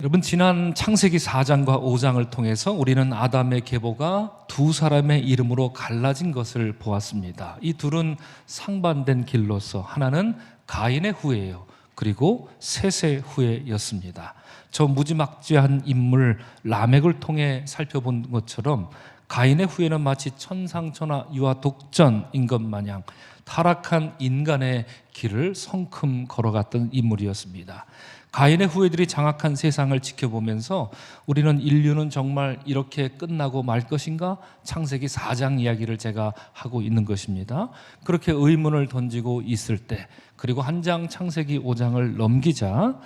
여러분, 지난 창세기 4장과 5장을 통해서 우리는 아담의 계보가 두 사람의 이름으로 갈라진 것을 보았습니다. 이 둘은 상반된 길로서 하나는 가인의 후예요, 그리고 셋의 후예였습니다. 저 무지막지한 인물 라멕을 통해 살펴본 것처럼 가인의 후예는 마치 천상천하 유아 독전인 것 마냥 타락한 인간의 길을 성큼 걸어갔던 인물이었습니다. 가인의 후예들이 장악한 세상을 지켜보면서 우리는 인류는 정말 이렇게 끝나고 말 것인가? 창세기 4장 이야기를 제가 하고 있는 것입니다. 그렇게 의문을 던지고 있을 때, 그리고 한 장 창세기 5장을 넘기자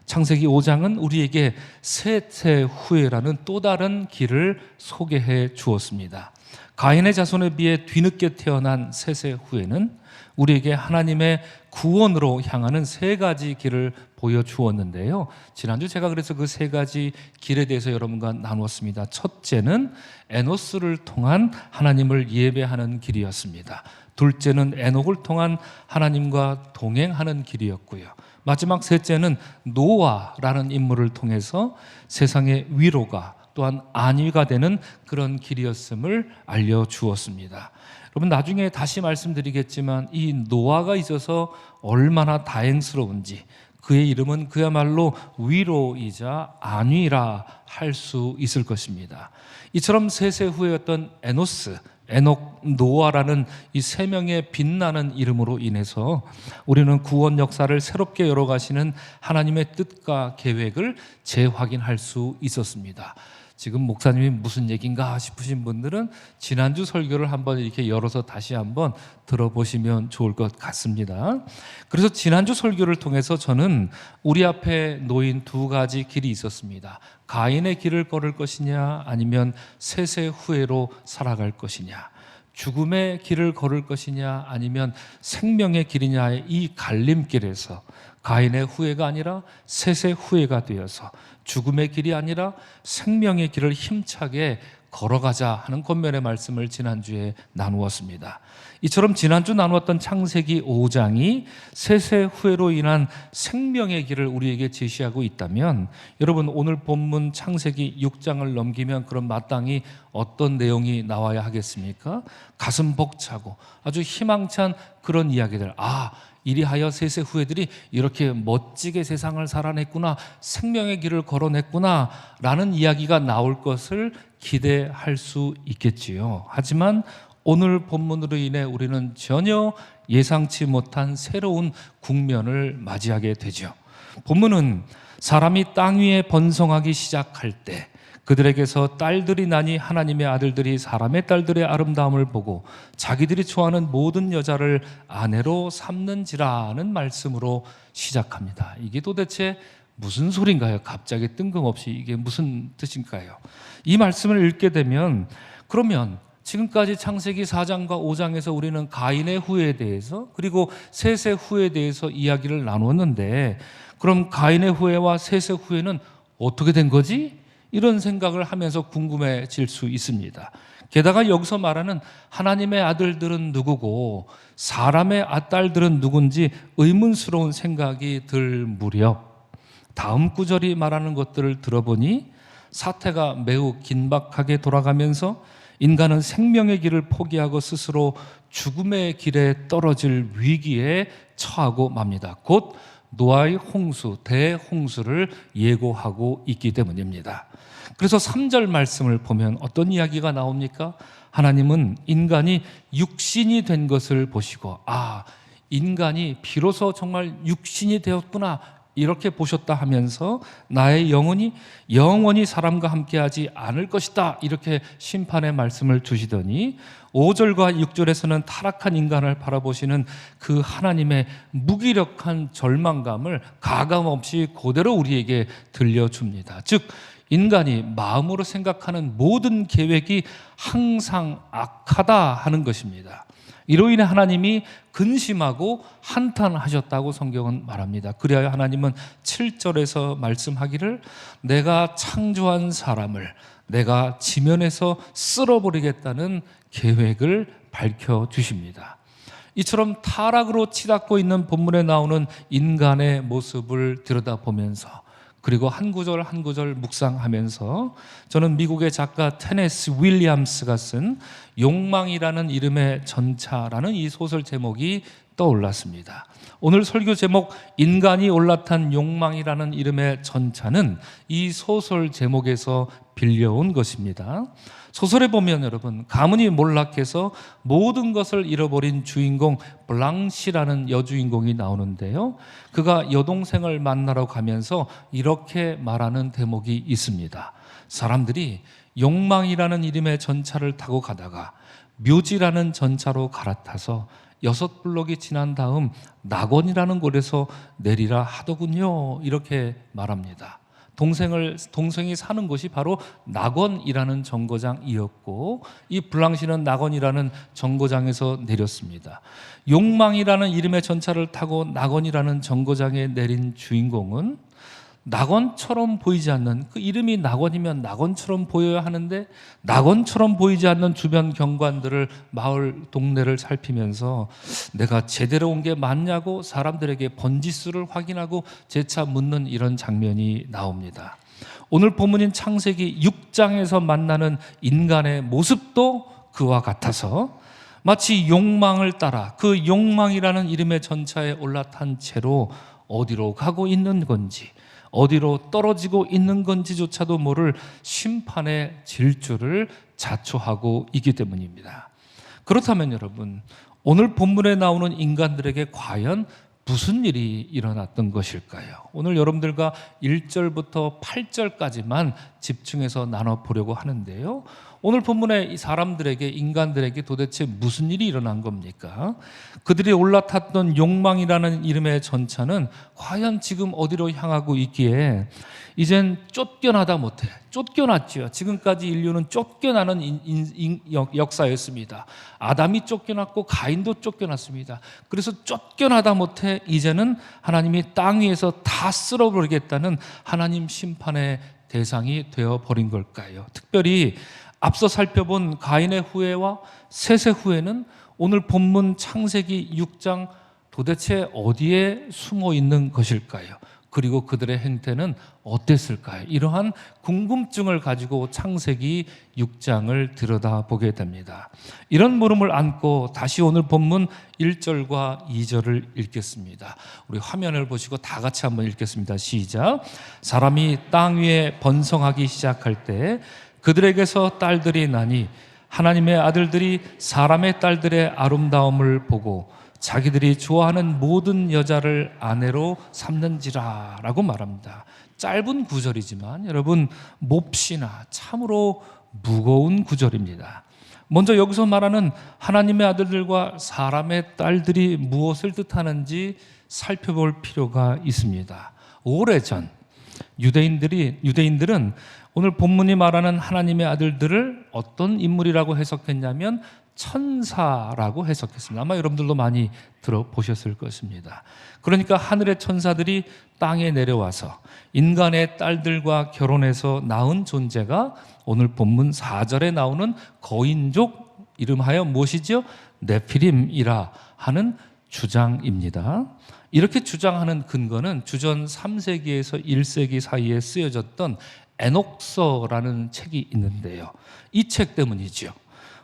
창세기 5장은 우리에게 셋의 후예라는 또 다른 길을 소개해 주었습니다. 가인의 자손에 비해 뒤늦게 태어난 셋의 후예는 우리에게 하나님의 구원으로 향하는 세 가지 길을 보여주었는데요. 지난주 제가 그래서 그 세 가지 길에 대해서 여러분과 나누었습니다. 첫째는 에노스를 통한 하나님을 예배하는 길이었습니다. 둘째는 에녹을 통한 하나님과 동행하는 길이었고요. 마지막 셋째는 노아라는 인물을 통해서 세상의 위로가 또한 안위가 되는 그런 길이었음을 알려주었습니다. 여러분, 나중에 다시 말씀드리겠지만 이 노아가 있어서 얼마나 다행스러운지, 그의 이름은 그야말로 위로이자 안위라 할 수 있을 것입니다. 이처럼 셋의 후예였던 에노스, 에녹, 노아라는 이 세 명의 빛나는 이름으로 인해서 우리는 구원 역사를 새롭게 열어가시는 하나님의 뜻과 계획을 재확인할 수 있었습니다. 지금 목사님이 무슨 얘기인가 싶으신 분들은 지난주 설교를 한번 이렇게 열어서 다시 한번 들어보시면 좋을 것 같습니다. 그래서 지난주 설교를 통해서 저는 우리 앞에 놓인 두 가지 길이 있었습니다. 가인의 길을 걸을 것이냐, 아니면 셋의 후예로 살아갈 것이냐, 죽음의 길을 걸을 것이냐, 아니면 생명의 길이냐의 이 갈림길에서 가인의 후예가 아니라 셋의 후예가 되어서 죽음의 길이 아니라 생명의 길을 힘차게 걸어가자 하는 권면의 말씀을 지난주에 나누었습니다. 이처럼 지난주 나누었던 창세기 5장이 셋의 후예로 인한 생명의 길을 우리에게 제시하고 있다면, 여러분, 오늘 본문 창세기 6장을 넘기면 그럼 마땅히 어떤 내용이 나와야 하겠습니까? 가슴 벅차고 아주 희망찬 그런 이야기들, 이리하여 셋의 후예들이 이렇게 멋지게 세상을 살아냈구나, 생명의 길을 걸어냈구나 라는 이야기가 나올 것을 기대할 수 있겠지요. 하지만 오늘 본문으로 인해 우리는 전혀 예상치 못한 새로운 국면을 맞이하게 되죠. 본문은 사람이 땅 위에 번성하기 시작할 때 그들에게서 딸들이 나니 하나님의 아들들이 사람의 딸들의 아름다움을 보고 자기들이 좋아하는 모든 여자를 아내로 삼는지라는 말씀으로 시작합니다. 이게 도대체 무슨 소린가요? 갑자기 뜬금없이 이게 무슨 뜻인가요? 이 말씀을 읽게 되면, 그러면 지금까지 창세기 4장과 5장에서 우리는 가인의 후예에 대해서 그리고 셋의 후예에 대해서 이야기를 나눴는데, 그럼 가인의 후예와 셋의 후예는 어떻게 된 거지? 이런 생각을 하면서 궁금해질 수 있습니다. 게다가 여기서 말하는 하나님의 아들들은 누구고 사람의 딸들은 누군지 의문스러운 생각이 들 무렵 다음 구절이 말하는 것들을 들어보니 사태가 매우 긴박하게 돌아가면서 인간은 생명의 길을 포기하고 스스로 죽음의 길에 떨어질 위기에 처하고 맙니다. 곧 노아의 홍수, 대홍수를 예고하고 있기 때문입니다. 그래서 3절 말씀을 보면 어떤 이야기가 나옵니까? 하나님은 인간이 육신이 된 것을 보시고, 인간이 비로소 정말 육신이 되었구나, 이렇게 보셨다 하면서 나의 영원히 사람과 함께하지 않을 것이다, 이렇게 심판의 말씀을 주시더니 5절과 6절에서는 타락한 인간을 바라보시는 그 하나님의 무기력한 절망감을 가감없이 그대로 우리에게 들려줍니다. 즉, 인간이 마음으로 생각하는 모든 계획이 항상 악하다 하는 것입니다. 이로 인해 하나님이 근심하고 한탄하셨다고 성경은 말합니다. 그래야 하나님은 7절에서 말씀하기를 내가 창조한 사람을 내가 지면에서 쓸어버리겠다는 계획을 밝혀주십니다. 이처럼 타락으로 치닫고 있는 본문에 나오는 인간의 모습을 들여다보면서 그리고 한 구절 한 구절 묵상하면서 저는 미국의 작가 테네시 윌리엄스가 쓴 욕망이라는 이름의 전차라는 이 소설 제목이 떠올랐습니다. 오늘 설교 제목 인간이 올라탄 욕망이라는 이름의 전차는 이 소설 제목에서 빌려온 것입니다. 소설에 보면 여러분, 가문이 몰락해서 모든 것을 잃어버린 주인공 블랑시라는 여주인공이 나오는데요, 그가 여동생을 만나러 가면서 이렇게 말하는 대목이 있습니다. 사람들이 욕망이라는 이름의 전차를 타고 가다가 묘지라는 전차로 갈아타서 6블록이 지난 다음 낙원이라는 곳에서 내리라 하더군요. 이렇게 말합니다. 동생이 사는 곳이 바로 낙원이라는 정거장이었고, 이 블랑시는 낙원이라는 정거장에서 내렸습니다. 욕망이라는 이름의 전차를 타고 낙원이라는 정거장에 내린 주인공은 낙원처럼 보이지 않는, 그 이름이 낙원이면 낙원처럼 보여야 하는데 낙원처럼 보이지 않는 주변 경관들을, 마을 동네를 살피면서 내가 제대로 온 게 맞냐고 사람들에게 번지수를 확인하고 재차 묻는 이런 장면이 나옵니다. 오늘 본문인 창세기 6장에서 만나는 인간의 모습도 그와 같아서 마치 욕망을 따라 그 욕망이라는 이름의 전차에 올라탄 채로 어디로 가고 있는 건지, 어디로 떨어지고 있는 건지조차도 모를 심판의 질주를 자초하고 있기 때문입니다. 그렇다면 여러분, 오늘 본문에 나오는 인간들에게 과연 무슨 일이 일어났던 것일까요? 오늘 여러분들과 1절부터 8절까지만 집중해서 나눠보려고 하는데요, 오늘 본문에 이 사람들에게, 인간들에게 도대체 무슨 일이 일어난 겁니까? 그들이 올라탔던 욕망이라는 이름의 전차는 과연 지금 어디로 향하고 있기에 이젠 쫓겨나다 못해, 쫓겨났죠. 지금까지 인류는 쫓겨나는 역사였습니다. 아담이 쫓겨났고 가인도 쫓겨났습니다. 그래서 쫓겨나다 못해 이제는 하나님이 땅 위에서 다 쓸어버리겠다는 하나님 심판의 대상이 되어버린 걸까요? 특별히 앞서 살펴본 가인의 후회와 셋의 후회는 오늘 본문 창세기 6장 도대체 어디에 숨어 있는 것일까요? 그리고 그들의 행태는 어땠을까요? 이러한 궁금증을 가지고 창세기 6장을 들여다보게 됩니다. 이런 물음을 안고 다시 오늘 본문 1절과 2절을 읽겠습니다. 우리 화면을 보시고 다 같이 한번 읽겠습니다. 시작. 사람이 땅 위에 번성하기 시작할 때 그들에게서 딸들이 나니 하나님의 아들들이 사람의 딸들의 아름다움을 보고 자기들이 좋아하는 모든 여자를 아내로 삼는지라 라고 말합니다. 짧은 구절이지만 여러분, 몹시나 참으로 무거운 구절입니다. 먼저 여기서 말하는 하나님의 아들들과 사람의 딸들이 무엇을 뜻하는지 살펴볼 필요가 있습니다. 오래전 유대인들은 오늘 본문이 말하는 하나님의 아들들을 어떤 인물이라고 해석했냐면 천사라고 해석했습니다. 아마 여러분들도 많이 들어보셨을 것입니다. 그러니까 하늘의 천사들이 땅에 내려와서 인간의 딸들과 결혼해서 낳은 존재가 오늘 본문 4절에 나오는 거인족, 이름하여 무엇이죠? 네피림이라 하는 주장입니다. 이렇게 주장하는 근거는 주전 3세기에서 1세기 사이에 쓰여졌던 에녹서라는 책이 있는데요, 이 책 때문이죠.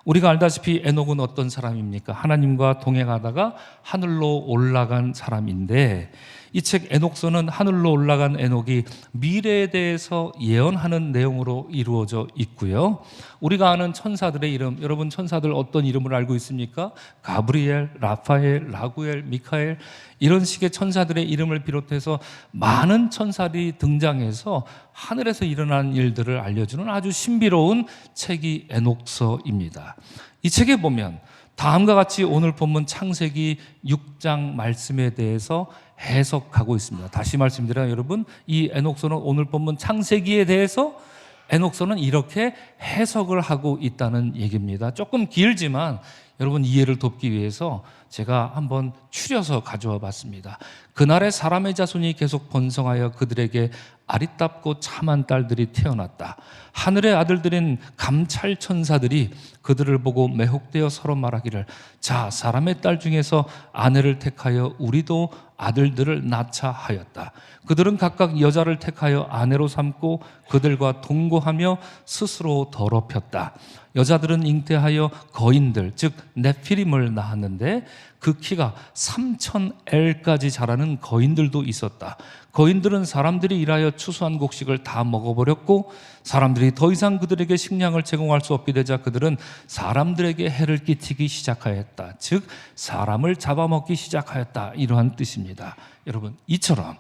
우리가 알다시피 에녹은 어떤 사람입니까? 하나님과 동행하다가 하늘로 올라간 사람인데, 이 책 에녹서는 하늘로 올라간 에녹이 미래에 대해서 예언하는 내용으로 이루어져 있고요. 우리가 아는 천사들의 이름, 여러분 천사들 어떤 이름을 알고 있습니까? 가브리엘, 라파엘, 라구엘, 미카엘, 이런 식의 천사들의 이름을 비롯해서 많은 천사들이 등장해서 하늘에서 일어난 일들을 알려주는 아주 신비로운 책이 에녹서입니다. 이 책에 보면 다음과 같이 오늘 본문 창세기 6장 말씀에 대해서 해석하고 있습니다. 다시 말씀드려요, 여러분, 이 에녹서는 오늘 본문 창세기에 대해서 에녹서는 이렇게 해석을 하고 있다는 얘기입니다. 조금 길지만 여러분 이해를 돕기 위해서 제가 한번 추려서 가져와 봤습니다. 그날의 사람의 자손이 계속 번성하여 그들에게 아리따고 참한 딸들이 태어났다. 하늘의 아들들인 감찰 천사들이 그들을 보고 매혹되어 서로 말하기를, 자, 사람의 딸 중에서 아내를 택하여 우리도 아들들을 낳자 하였다. 그들은 각각 여자를 택하여 아내로 삼고 그들과 동거하며 스스로 더럽혔다. 여자들은 잉태하여 거인들, 즉 네피림을 낳았는데 그 키가 3000엘까지 자라는 거인들도 있었다. 거인들은 사람들이 일하여 추수한 곡식을 다 먹어버렸고 사람들이 더 이상 그들에게 식량을 제공할 수 없게 되자 그들은 사람들에게 해를 끼치기 시작하였다. 즉 사람을 잡아먹기 시작하였다. 이러한 뜻입니다. 여러분, 이처럼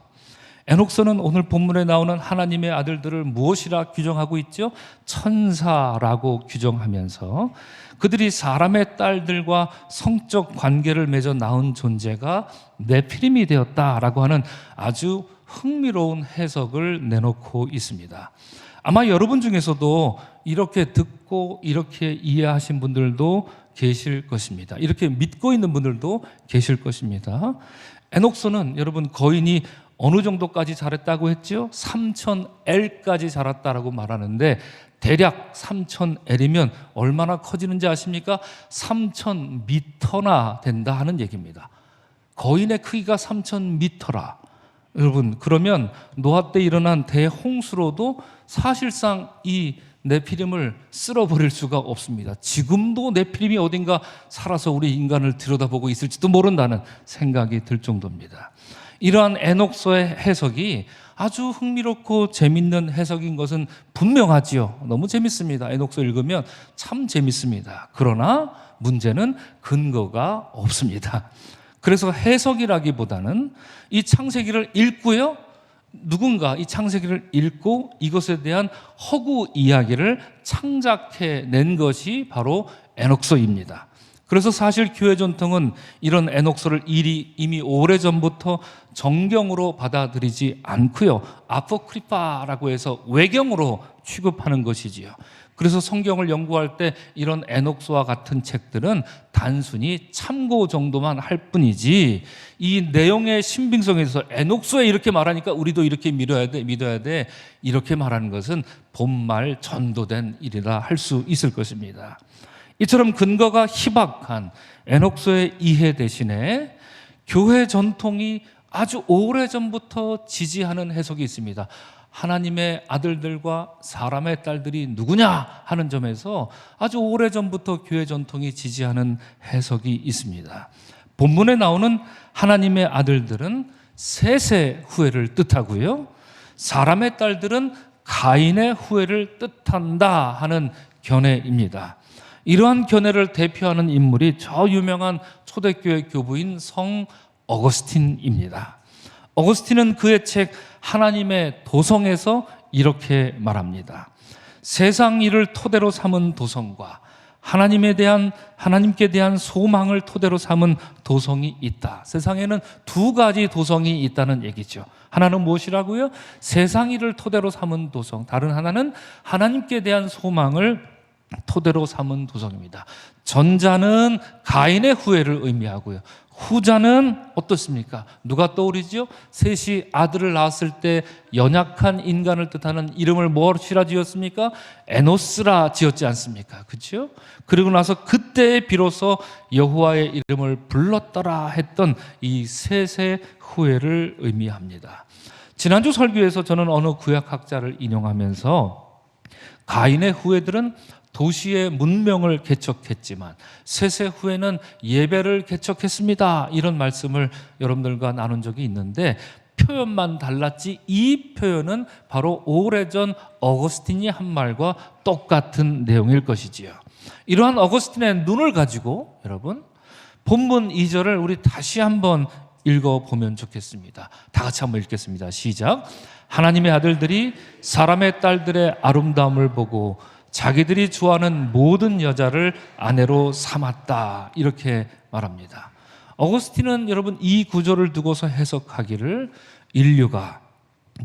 에녹서는 오늘 본문에 나오는 하나님의 아들들을 무엇이라 규정하고 있죠? 천사라고 규정하면서 그들이 사람의 딸들과 성적 관계를 맺어 낳은 존재가 네피림이 되었다라고 하는 아주 흥미로운 해석을 내놓고 있습니다. 아마 여러분 중에서도 이렇게 듣고 이렇게 이해하신 분들도 계실 것입니다. 이렇게 믿고 있는 분들도 계실 것입니다. 에녹서는 여러분 거인이 어느 정도까지 자랐다고 했죠? 3000엘까지 자랐다라고 말하는데 대략 3000엘이면 얼마나 커지는지 아십니까? 3000미터나 된다 하는 얘기입니다. 거인의 크기가 3000미터라. 여러분, 그러면 노아 때 일어난 대홍수로도 사실상 이 네피림을 쓸어버릴 수가 없습니다. 지금도 네피림이 어딘가 살아서 우리 인간을 들여다보고 있을지도 모른다는 생각이 들 정도입니다. 이러한 에녹서의 해석이 아주 흥미롭고 재밌는 해석인 것은 분명하지요. 너무 재밌습니다. 에녹서 읽으면 참 재밌습니다. 그러나 문제는 근거가 없습니다. 그래서 해석이라기보다는 이 창세기를 읽고요, 누군가 이 창세기를 읽고 이것에 대한 허구 이야기를 창작해낸 것이 바로 에녹서입니다. 그래서 사실 교회 전통은 이런 에녹서를 이미 오래전부터 정경으로 받아들이지 않고요, 아포크리파라고 해서 외경으로 취급하는 것이지요. 그래서 성경을 연구할 때 이런 에녹서와 같은 책들은 단순히 참고 정도만 할 뿐이지 이 내용의 신빙성에서 에녹서에 이렇게 말하니까 우리도 이렇게 믿어야 돼 이렇게 말하는 것은 본말 전도된 일이라 할 수 있을 것입니다. 이처럼 근거가 희박한 에녹서의 이해 대신에 교회 전통이 아주 오래전부터 지지하는 해석이 있습니다. 하나님의 아들들과 사람의 딸들이 누구냐 하는 점에서 아주 오래전부터 교회 전통이 지지하는 해석이 있습니다. 본문에 나오는 하나님의 아들들은 셋의 후예를 뜻하고요, 사람의 딸들은 가인의 후예를 뜻한다 하는 견해입니다. 이러한 견해를 대표하는 인물이 저 유명한 초대교회 교부인 성 어거스틴입니다. 어거스틴은 그의 책 하나님의 도성에서 이렇게 말합니다. 세상 일을 토대로 삼은 도성과 하나님께 대한 소망을 토대로 삼은 도성이 있다. 세상에는 두 가지 도성이 있다는 얘기죠. 하나는 무엇이라고요? 세상 일을 토대로 삼은 도성, 다른 하나는 하나님께 대한 소망을 토대로 삼은 도성입니다. 전자는 가인의 후예를 의미하고요, 후자는 어떻습니까? 누가 떠오르죠? 셋이 아들을 낳았을 때 연약한 인간을 뜻하는 이름을 무엇이라 지었습니까? 에노스라 지었지 않습니까? 그렇죠? 그리고 나서 그때 비로소 여호와의 이름을 불렀더라 했던 이 셋의 후예를 의미합니다. 지난주 설교에서 저는 어느 구약학자를 인용하면서 가인의 후예들은 도시의 문명을 개척했지만 셋의 후예는 예배를 개척했습니다. 이런 말씀을 여러분들과 나눈 적이 있는데 표현만 달랐지 이 표현은 바로 오래전 어거스틴이 한 말과 똑같은 내용일 것이지요. 이러한 어거스틴의 눈을 가지고 여러분 본문 2절을 우리 다시 한번 읽어보면 좋겠습니다. 다 같이 한번 읽겠습니다. 시작. 하나님의 아들들이 사람의 딸들의 아름다움을 보고 자기들이 좋아하는 모든 여자를 아내로 삼았다. 이렇게 말합니다. 어거스틴은 여러분 이 구절을 두고서 해석하기를 인류가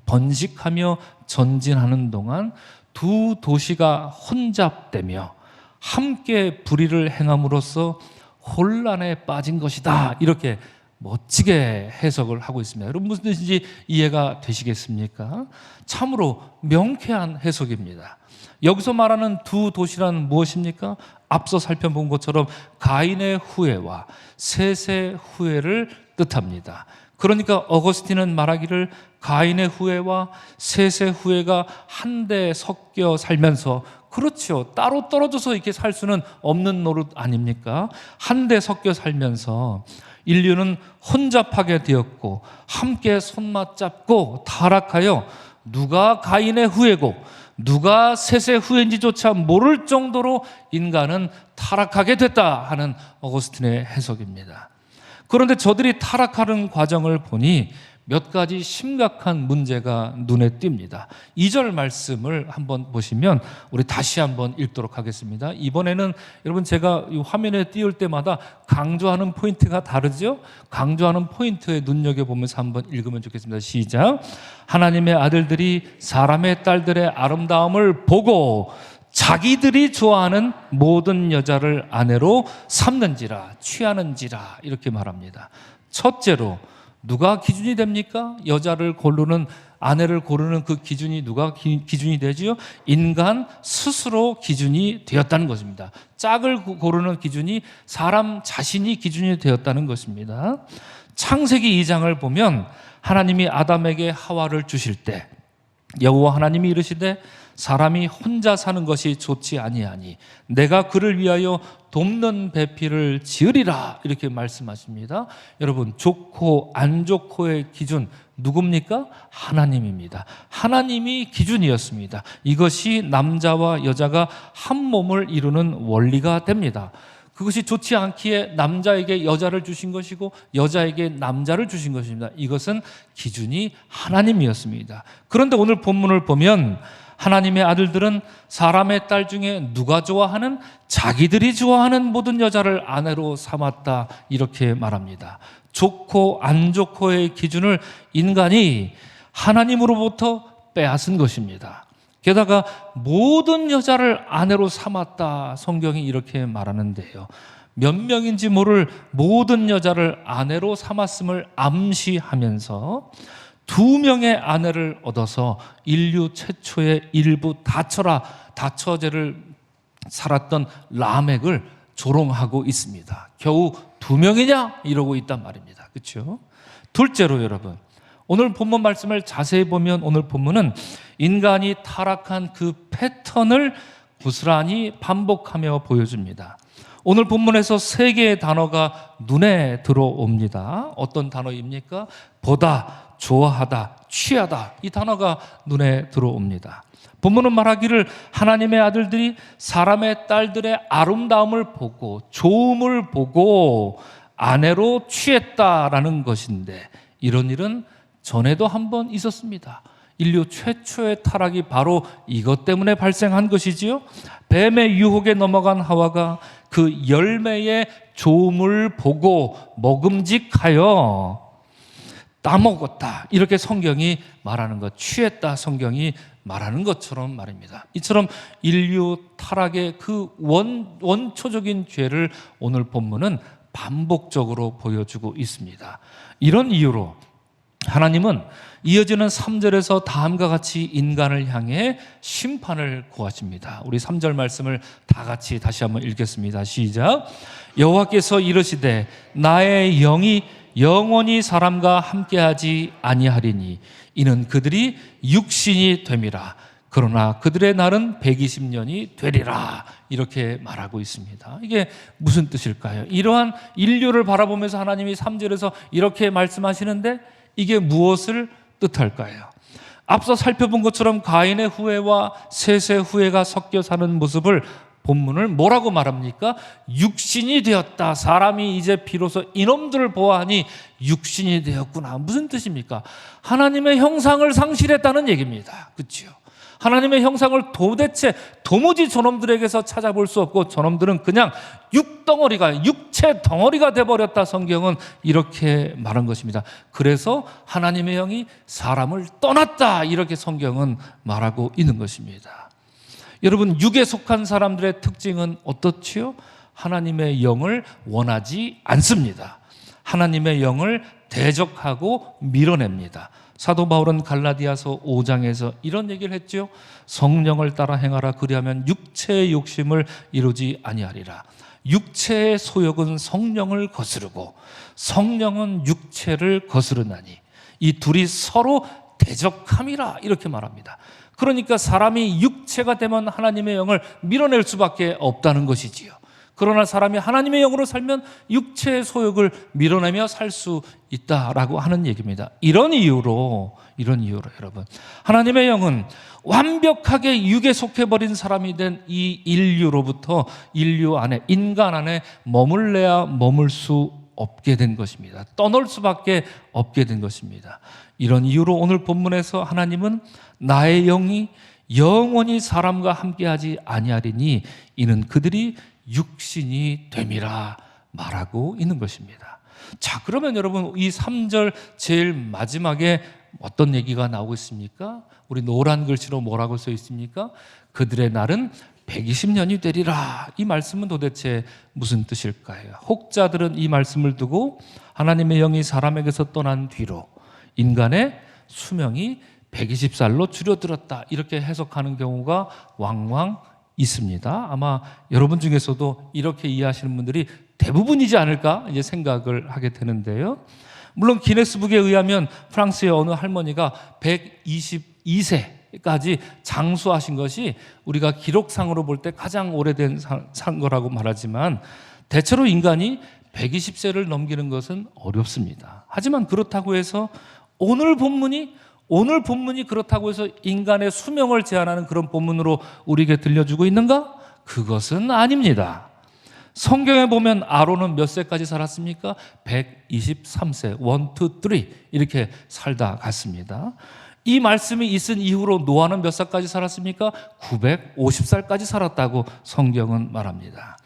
번식하며 전진하는 동안 두 도시가 혼잡되며 함께 불의를 행함으로써 혼란에 빠진 것이다. 이렇게 멋지게 해석을 하고 있습니다. 여러분 무슨 뜻인지 이해가 되시겠습니까? 참으로 명쾌한 해석입니다. 여기서 말하는 두 도시란 무엇입니까? 앞서 살펴본 것처럼 가인의 후예와 셋의 후예를 뜻합니다. 그러니까 어거스틴은 말하기를 가인의 후예와 셋의 후예가 한데 섞여 살면서, 그렇죠, 따로 떨어져서 이렇게 살 수는 없는 노릇 아닙니까? 한데 섞여 살면서 인류는 혼잡하게 되었고 함께 손맞잡고 타락하여 누가 가인의 후예고 누가 셋의 후예인지조차 모를 정도로 인간은 타락하게 됐다 하는 어거스틴의 해석입니다. 그런데 저들이 타락하는 과정을 보니 몇 가지 심각한 문제가 눈에 띕니다. 2절 말씀을 한번 보시면 우리 다시 한번 읽도록 하겠습니다. 이번에는 여러분 제가 이 화면에 띄울 때마다 강조하는 포인트가 다르죠? 강조하는 포인트에 눈여겨보면서 한번 읽으면 좋겠습니다. 시작. 하나님의 아들들이 사람의 딸들의 아름다움을 보고 자기들이 좋아하는 모든 여자를 아내로 삼는지라, 취하는지라, 이렇게 말합니다. 첫째로 누가 기준이 됩니까? 여자를 고르는, 아내를 고르는 그 기준이 누가 기준이 되지요? 인간 스스로 기준이 되었다는 것입니다. 짝을 고르는 기준이 사람 자신이 기준이 되었다는 것입니다. 창세기 2장을 보면 하나님이 아담에게 하와를 주실 때 여호와 하나님이 이르시되 사람이 혼자 사는 것이 좋지 아니하니 내가 그를 위하여 돕는 배필을 지으리라, 이렇게 말씀하십니다. 여러분, 좋고 안 좋고의 기준 누굽니까? 하나님입니다. 하나님이 기준이었습니다. 이것이 남자와 여자가 한 몸을 이루는 원리가 됩니다. 그것이 좋지 않기에 남자에게 여자를 주신 것이고 여자에게 남자를 주신 것입니다. 이것은 기준이 하나님이었습니다. 그런데 오늘 본문을 보면 하나님의 아들들은 사람의 딸 중에 누가 좋아하는, 자기들이 좋아하는 모든 여자를 아내로 삼았다, 이렇게 말합니다. 좋고 안 좋고의 기준을 인간이 하나님으로부터 빼앗은 것입니다. 게다가 모든 여자를 아내로 삼았다, 성경이 이렇게 말하는데요, 몇 명인지 모를 모든 여자를 아내로 삼았음을 암시하면서 2명의 아내를 얻어서 인류 최초의 일부 다처제를 살았던 라멕을 조롱하고 있습니다. 겨우 2명이냐? 이러고 있단 말입니다. 그렇죠? 둘째로 여러분, 오늘 본문 말씀을 자세히 보면 오늘 본문은 인간이 타락한 그 패턴을 부스란히 반복하며 보여줍니다. 오늘 본문에서 3개의 단어가 눈에 들어옵니다. 어떤 단어입니까? 보다, 좋아하다, 취하다, 이 단어가 눈에 들어옵니다. 본문은 말하기를 하나님의 아들들이 사람의 딸들의 아름다움을 보고 좋음을 보고 아내로 취했다라는 것인데, 이런 일은 전에도 한 번 있었습니다. 인류 최초의 타락이 바로 이것 때문에 발생한 것이지요. 뱀의 유혹에 넘어간 하와가 그 열매의 좋음을 보고 먹음직하여 따먹었다, 이렇게 성경이 말하는 것, 취했다 성경이 말하는 것처럼 말입니다. 이처럼 인류 타락의 그 원초적인 죄를 오늘 본문은 반복적으로 보여주고 있습니다. 이런 이유로 하나님은 이어지는 3절에서 다음과 같이 인간을 향해 심판을 고하십니다. 우리 3절 말씀을 다 같이 다시 한번 읽겠습니다. 시작. 여호와께서 이르시되 나의 영이 영원히 사람과 함께하지 아니하리니 이는 그들이 육신이 됨이라. 그러나 그들의 날은 120년이 되리라, 이렇게 말하고 있습니다. 이게 무슨 뜻일까요? 이러한 인류를 바라보면서 하나님이 3절에서 이렇게 말씀하시는데 이게 무엇을 뜻할까요? 앞서 살펴본 것처럼 가인의 후예와 셋의 후예가 섞여 사는 모습을 본문을 뭐라고 말합니까? 육신이 되었다. 사람이 이제 비로소 이놈들을 보아하니 육신이 되었구나. 무슨 뜻입니까? 하나님의 형상을 상실했다는 얘기입니다. 그렇죠? 하나님의 형상을 도무지 저놈들에게서 찾아볼 수 없고 저놈들은 그냥 육체 덩어리가 돼버렸다. 성경은 이렇게 말한 것입니다. 그래서 하나님의 영이 사람을 떠났다, 이렇게 성경은 말하고 있는 것입니다. 여러분, 육에 속한 사람들의 특징은 어떻지요? 하나님의 영을 원하지 않습니다. 하나님의 영을 대적하고 밀어냅니다. 사도 바울은 갈라디아서 5장에서 이런 얘기를 했죠. 성령을 따라 행하라. 그리하면 육체의 욕심을 이루지 아니하리라. 육체의 소욕은 성령을 거스르고 성령은 육체를 거스르나니 이 둘이 서로 대적함이라, 이렇게 말합니다. 그러니까 사람이 육체가 되면 하나님의 영을 밀어낼 수밖에 없다는 것이지요. 그러나 사람이 하나님의 영으로 살면 육체의 소욕을 밀어내며 살 수 있다라고 하는 얘기입니다. 이런 이유로 여러분, 하나님의 영은 완벽하게 육에 속해버린 사람이 된 이 인류로부터 인간 안에 머물러야 머물 수 없게 된 것입니다. 떠날 수밖에 없게 된 것입니다. 이런 이유로 오늘 본문에서 하나님은 나의 영이 영원히 사람과 함께하지 아니하리니 이는 그들이 육신이 됨이라 말하고 있는 것입니다. 자, 그러면 여러분, 이 3절 제일 마지막에 어떤 얘기가 나오고 있습니까? 우리 노란 글씨로 뭐라고 써 있습니까? 그들의 날은 120년이 되리라. 이 말씀은 도대체 무슨 뜻일까요? 혹자들은 이 말씀을 두고 하나님의 영이 사람에게서 떠난 뒤로 인간의 수명이 120살로 줄어들었다, 이렇게 해석하는 경우가 왕왕 있습니다. 아마 여러분 중에서도 이렇게 이해하시는 분들이 대부분이지 않을까 이제 생각을 하게 되는데요. 물론 기네스북에 의하면 프랑스의 어느 할머니가 122세까지 장수하신 것이 우리가 기록상으로 볼 때 가장 오래된 산 거라고 말하지만 대체로 인간이 120세를 넘기는 것은 어렵습니다. 하지만 그렇다고 해서 오늘 본문이 그렇다고 해서 인간의 수명을 제한하는 그런 본문으로 우리에게 들려주고 있는가? 그것은 아닙니다. 성경에 보면 아론은 몇 세까지 살았습니까? 123세, 1, 2, 3 이렇게 살다 갔습니다. 이 말씀이 있은 이후로 노아는 몇 살까지 살았습니까? 950살까지 살았다고 성경은 말합니다.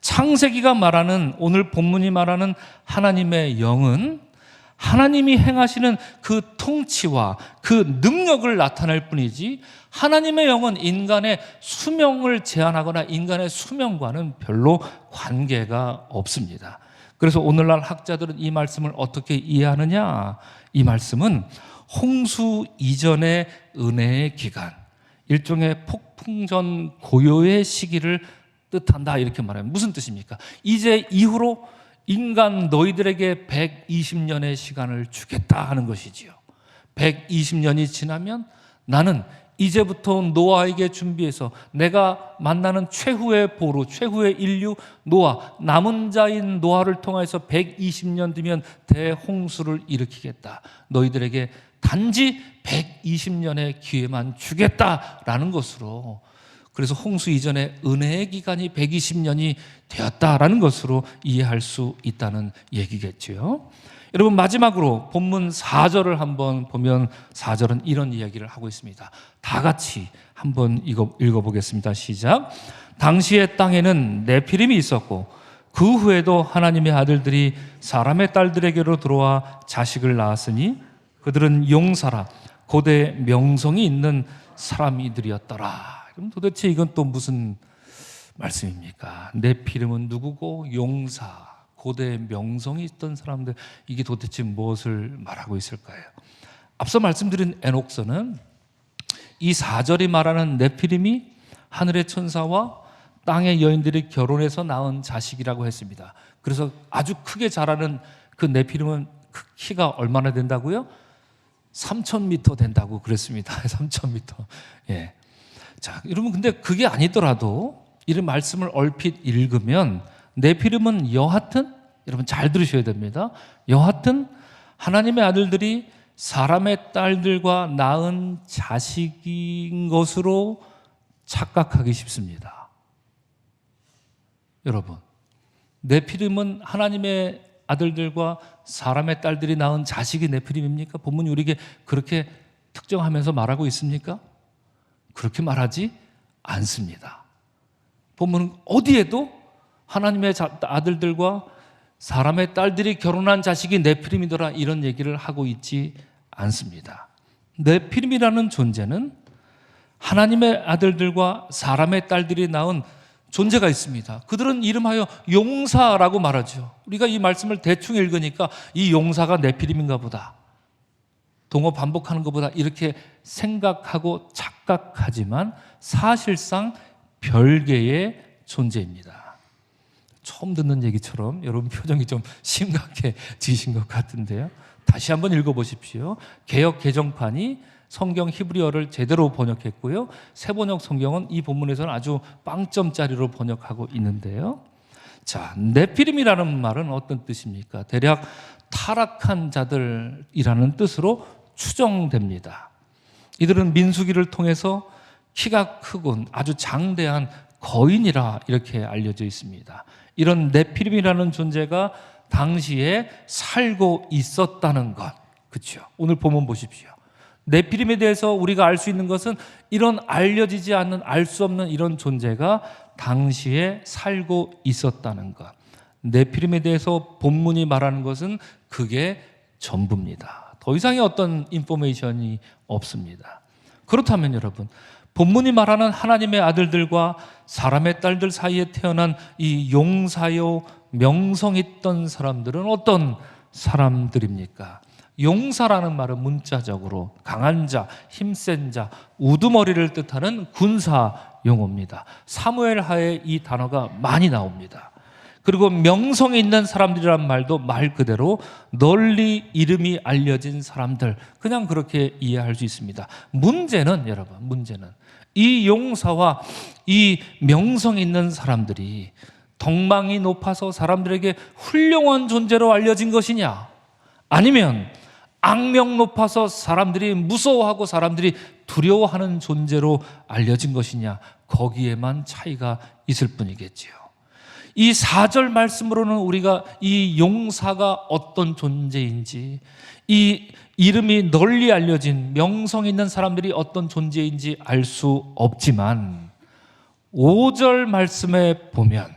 창세기가 말하는, 오늘 본문이 말하는 하나님의 영은 하나님이 행하시는 그 통치와 그 능력을 나타낼 뿐이지 하나님의 영은 인간의 수명을 제한하거나 인간의 수명과는 별로 관계가 없습니다. 그래서 오늘날 학자들은 이 말씀을 어떻게 이해하느냐? 이 말씀은 홍수 이전의 은혜의 기간, 일종의 폭풍 전 고요의 시기를 뜻한다, 이렇게 말합니다. 무슨 뜻입니까? 이제 이후로 인간 너희들에게 120년의 시간을 주겠다 하는 것이지요. 120년이 지나면 나는 이제부터 노아에게 준비해서 내가 만나는 최후의 보루, 최후의 인류 노아, 남은 자인 노아를 통해서 120년 뒤면 대홍수를 일으키겠다. 너희들에게 단지 120년의 기회만 주겠다라는 것으로, 그래서 홍수 이전에 은혜의 기간이 120년이 되었다라는 것으로 이해할 수 있다는 얘기겠죠. 여러분, 마지막으로 본문 4절을 한번 보면 4절은 이런 이야기를 하고 있습니다. 다 같이 한번 읽어보겠습니다. 시작. 당시의 땅에는 네피림이 있었고 그 후에도 하나님의 아들들이 사람의 딸들에게로 들어와 자식을 낳았으니 그들은 용사라 고대 명성이 있는 사람이들이었더라. 그럼 도대체 이건 또 무슨 말씀입니까? 네피림은 누구고 용사, 고대 명성이 있던 사람들, 이게 도대체 무엇을 말하고 있을까요? 앞서 말씀드린 에녹서는 이 4절이 말하는 네피림이 하늘의 천사와 땅의 여인들이 결혼해서 낳은 자식이라고 했습니다. 그래서 아주 크게 자라는 그 네피림은 그 키가 얼마나 된다고요? 3,000m 된다고 그랬습니다. 3,000m. 예. 자, 여러분, 근데 그게 아니더라도 이런 말씀을 얼핏 읽으면 네피림은 여하튼, 여러분 잘 들으셔야 됩니다. 여하튼 하나님의 아들들이 사람의 딸들과 낳은 자식인 것으로 착각하기 쉽습니다. 여러분, 네피림은 하나님의 아들들과 사람의 딸들이 낳은 자식이 네피림입니까? 본문이 우리에게 그렇게 특정하면서 말하고 있습니까? 그렇게 말하지 않습니다. 본문은 어디에도 하나님의 아들들과 사람의 딸들이 결혼한 자식이 네피림이더라 이런 얘기를 하고 있지 않습니다. 네피림이라는 존재는 하나님의 아들들과 사람의 딸들이 낳은 존재가 있습니다. 그들은 이름하여 용사라고 말하죠. 우리가 이 말씀을 대충 읽으니까 이 용사가 네피림인가 보다, 동어 반복하는 것보다 이렇게 생각하고 착각하지만 사실상 별개의 존재입니다. 처음 듣는 얘기처럼 여러분 표정이 좀 심각해지신 것 같은데요. 다시 한번 읽어보십시오. 개역 개정판이 성경 히브리어를 제대로 번역했고요. 새번역 성경은 이 본문에서는 아주 빵점짜리로 번역하고 있는데요. 자, 네피림이라는 말은 어떤 뜻입니까? 대략 타락한 자들이라는 뜻으로 추정됩니다. 이들은 민수기를 통해서 키가 크고 아주 장대한 거인이라 이렇게 알려져 있습니다. 이런 네피림이라는 존재가 당시에 살고 있었다는 것, 그렇죠? 오늘 본문 보십시오. 네피림에 대해서 우리가 알 수 있는 것은 이런 알려지지 않는, 알 수 없는 이런 존재가 당시에 살고 있었다는 것. 네피림에 대해서 본문이 말하는 것은 그게 전부입니다. 더 이상의 어떤 인포메이션이 없습니다. 그렇다면 여러분, 본문이 말하는 하나님의 아들들과 사람의 딸들 사이에 태어난 이 용사요 명성 있던 사람들은 어떤 사람들입니까? 용사라는 말은 문자적으로 강한 자, 힘센 자, 우두머리를 뜻하는 군사 용어입니다. 사무엘하에 이 단어가 많이 나옵니다. 그리고 명성이 있는 사람들이란 말도 말 그대로 널리 이름이 알려진 사람들, 그냥 그렇게 이해할 수 있습니다. 문제는 여러분, 문제는 이 용사와 이 명성 있는 사람들이 덕망이 높아서 사람들에게 훌륭한 존재로 알려진 것이냐, 아니면 악명 높아서 사람들이 무서워하고 사람들이 두려워하는 존재로 알려진 것이냐, 거기에만 차이가 있을 뿐이겠지요. 이 4절 말씀으로는 우리가 이 용사가 어떤 존재인지, 이 이름이 널리 알려진 명성 있는 사람들이 어떤 존재인지 알 수 없지만 5절 말씀에 보면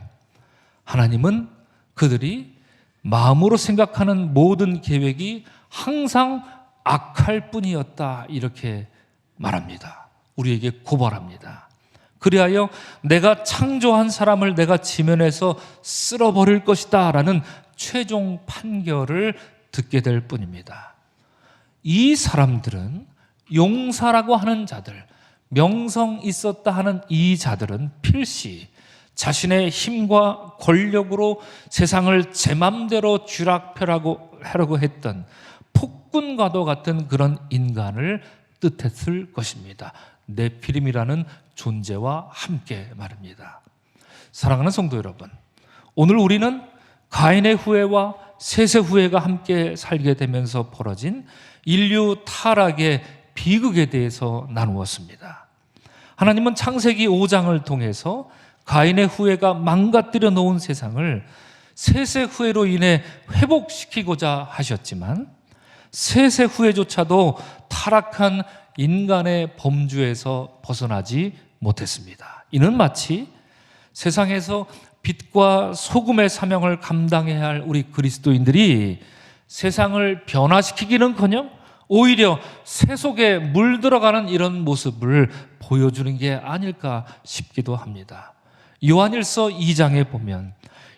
하나님은 그들이 마음으로 생각하는 모든 계획이 항상 악할 뿐이었다, 이렇게 말합니다. 우리에게 고발합니다. 그리하여 내가 창조한 사람을 내가 지면에서 쓸어버릴 것이다 라는 최종 판결을 듣게 될 뿐입니다. 이 사람들은, 용사라고 하는 자들, 명성 있었다 하는 이 자들은 필시 자신의 힘과 권력으로 세상을 제 맘대로 쥐락펴라고 했던 폭군과도 같은 그런 인간을 뜻했을 것입니다. 네피림이라는 존재와 함께 말입니다. 사랑하는 성도 여러분, 오늘 우리는 가인의 후예와 셋의 후예가 함께 살게 되면서 벌어진 인류 타락의 비극에 대해서 나누었습니다. 하나님은 창세기 5장을 통해서 가인의 후예가 망가뜨려 놓은 세상을 셋의 후예로 인해 회복시키고자 하셨지만 셋의 후예조차도 타락한 인간의 범주에서 벗어나지 못했습니다. 이는 마치 세상에서 빛과 소금의 사명을 감당해야 할 우리 그리스도인들이 세상을 변화시키기는커녕 오히려 새 속에 물들어가는 이런 모습을 보여주는 게 아닐까 싶기도 합니다. 요한일서 2장에 보면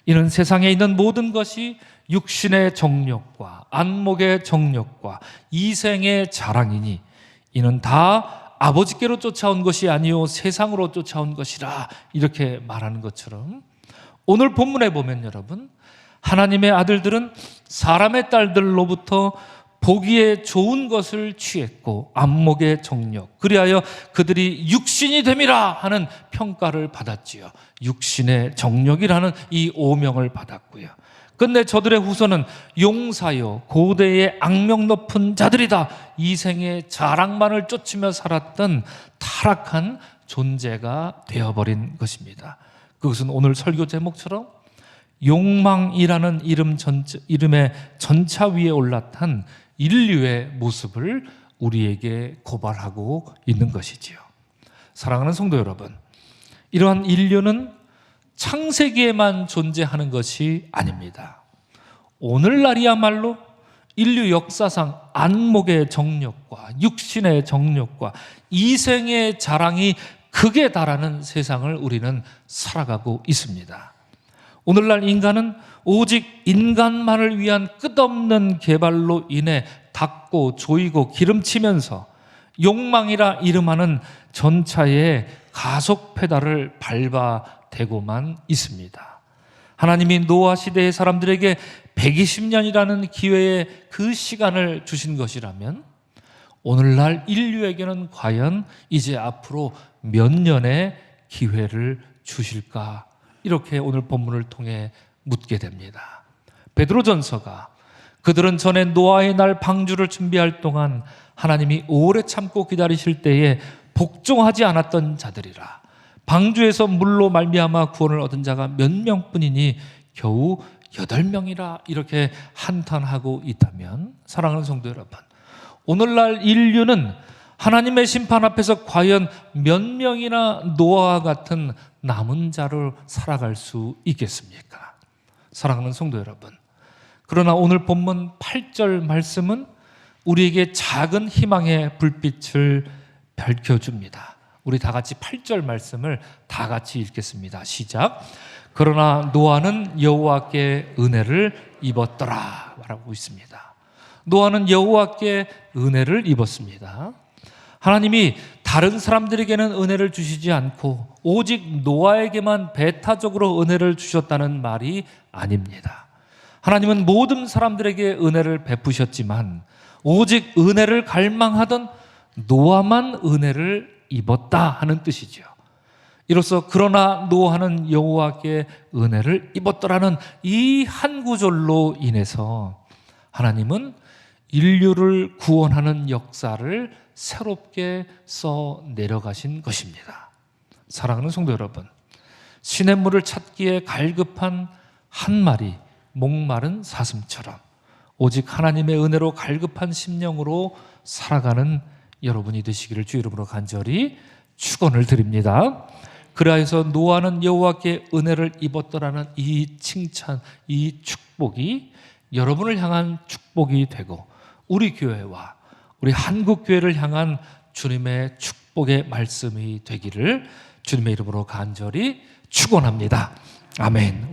이는 세상에 있는 모든 것이 육신의 정욕과 안목의 정욕과 이생의 자랑이니 이는 다 아버지께로 쫓아온 것이 아니요 세상으로 쫓아온 것이라, 이렇게 말하는 것처럼 오늘 본문에 보면 여러분, 하나님의 아들들은 사람의 딸들로부터 보기에 좋은 것을 취했고 안목의 정욕, 그리하여 그들이 육신이 됨이라 하는 평가를 받았지요. 육신의 정욕이라는 이 오명을 받았고요. 근데 저들의 후손은 용사요 고대의 악명 높은 자들이다, 이생의 자랑만을 쫓으며 살았던 타락한 존재가 되어버린 것입니다. 그것은 오늘 설교 제목처럼 욕망이라는 이름의 전차 위에 올라탄 인류의 모습을 우리에게 고발하고 있는 것이지요. 사랑하는 성도 여러분, 이러한 인류는 창세기에만 존재하는 것이 아닙니다. 오늘날이야말로 인류 역사상 안목의 정욕과 육신의 정욕과 이생의 자랑이 극에 달하는 세상을 우리는 살아가고 있습니다. 오늘날 인간은 오직 인간만을 위한 끝없는 개발로 인해 닦고 조이고 기름치면서 욕망이라 이름하는 전차의 가속 페달을 밟아대고만 있습니다. 하나님이 노아 시대의 사람들에게 120년이라는 기회의 그 시간을 주신 것이라면 오늘날 인류에게는 과연 이제 앞으로 몇 년의 기회를 주실까? 이렇게 오늘 본문을 통해 묻게 됩니다. 베드로전서가 그들은 전에 노아의 날 방주를 준비할 동안 하나님이 오래 참고 기다리실 때에 복종하지 않았던 자들이라. 방주에서 물로 말미암아 구원을 얻은 자가 몇 명뿐이니 겨우 8명이라 이렇게 한탄하고 있다면, 사랑하는 성도 여러분, 오늘날 인류는 하나님의 심판 앞에서 과연 몇 명이나 노아와 같은 남은 자로 살아갈 수 있겠습니까? 사랑하는 성도 여러분, 그러나 오늘 본문 8절 말씀은 우리에게 작은 희망의 불빛을 밝혀줍니다. 우리 다 같이 8절 말씀을 다 같이 읽겠습니다. 시작. 그러나 노아는 여호와께 은혜를 입었더라 말하고 있습니다. 노아는 여호와께 은혜를 입었습니다. 하나님이 다른 사람들에게는 은혜를 주시지 않고 오직 노아에게만 배타적으로 은혜를 주셨다는 말이 아닙니다. 하나님은 모든 사람들에게 은혜를 베푸셨지만 오직 은혜를 갈망하던 노아만 은혜를 입었다 하는 뜻이죠. 이로써 그러나 노아는 여호와께 은혜를 입었더라는 이 한 구절로 인해서 하나님은 인류를 구원하는 역사를 새롭게 써 내려가신 것입니다. 사랑하는 성도 여러분, 시냇물을 찾기에 갈급한 한 마리 목마른 사슴처럼 오직 하나님의 은혜로 갈급한 심령으로 살아가는 여러분이 되시기를 주 이름으로 간절히 축원을 드립니다. 그래서 노아는 여호와께 은혜를 입었더라는 이 칭찬, 이 축복이 여러분을 향한 축복이 되고 우리 교회와 우리 한국교회를 향한 주님의 축복의 말씀이 되기를 주님의 이름으로 간절히 축원합니다. 아멘.